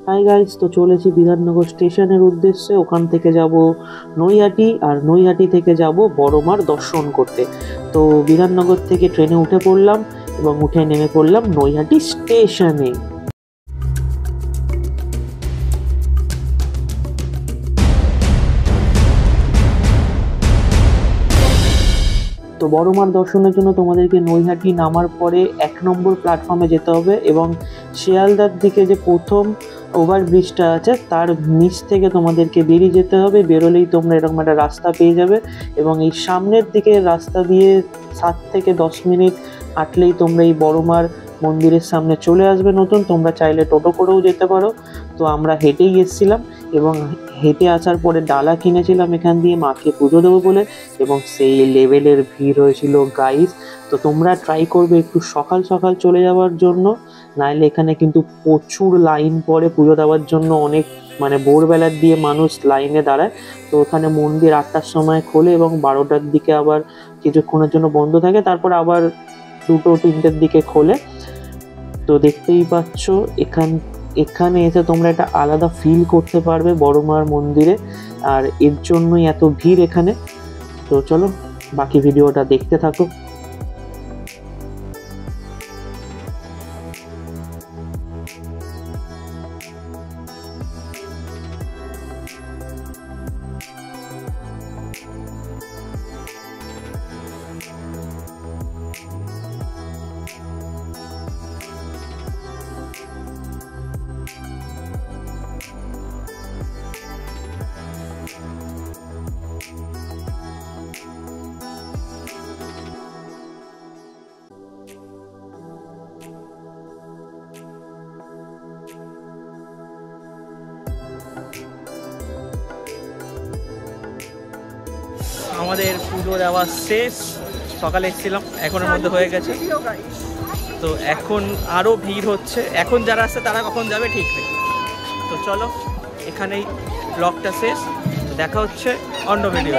Hi guys, তো চলেছি বিধাননগর স্টেশনের উদ্দেশ্যে। ওখান থেকে যাব নৈহাটি, আর নৈহাটি থেকে যাব বড়মার দর্শন করতে। তো বিধাননগর থেকে ট্রেনে উঠে পড়লাম এবং উঠে নেমে পড়লাম নৈহাটি স্টেশনে। তো বড়মার দর্শনের জন্য তোমাদেরকে নৈহাটি নামার পরে 1 নম্বর প্ল্যাটফর্মে যেতে হবে এবং শিয়ালদার দিকে যে প্রথম ওভারব্রিজটা আছে তার নিচ থেকে তোমাদেরকে বেরিয়ে যেতে হবে। বেরোলেই তোমরা এরকম একটা রাস্তা পেয়ে যাবে এবং এই সামনের দিকে রাস্তা দিয়ে 7 থেকে 10 মিনিট হাঁটলেই তোমরা এই বড়মার মন্দিরের সামনে চলে আসবে। তোমরা চাইলে টোটো করেও যেতে পারো। তো আমরা হেঁটেই এসেছিলাম এবং হেঁটে আসার পরে ডালা কিনেছিলাম এখান দিয়ে মাকে পুজো দেবো বলে, এবং সেই লেভেলের ভিড় হয়েছিল গাইস। তো তোমরা ট্রাই করবে একটু সকাল সকাল চলে যাওয়ার জন্য, নাইলে এখানে কিন্তু প্রচুর লাইন পড়ে পুজো দেওয়ার জন্য। অনেক ভোরবেলার দিয়ে মানুষ লাইনে দাঁড়ায়। তো ওখানে মন্দির 8টার সময় খোলে এবং 12টার দিকে আবার কিছুক্ষণের জন্য বন্ধ থাকে, তারপর আবার 2-3টের দিকে খোলে। তো দেখতেই পাচ্ছ এখানে এসে তোমরা একটা আলাদা ফিল করতে পারবে বড়মার মন্দিরে, আর এর জন্যই এত ভিড় এখানে। তো চলো বাকি ভিডিওটা দেখতে থাকো। আমাদের পুজো দেওয়া শেষ, সকালে এসেছিলাম, এখনের মধ্যে হয়ে গেছে। তো এখন আরও ভিড় হচ্ছে, এখন যারা আসছে তারা কখন যাবে ঠিক নেই। তো চলো এখানেই ব্লগটা শেষ, দেখা হচ্ছে অন্য ভিডিও।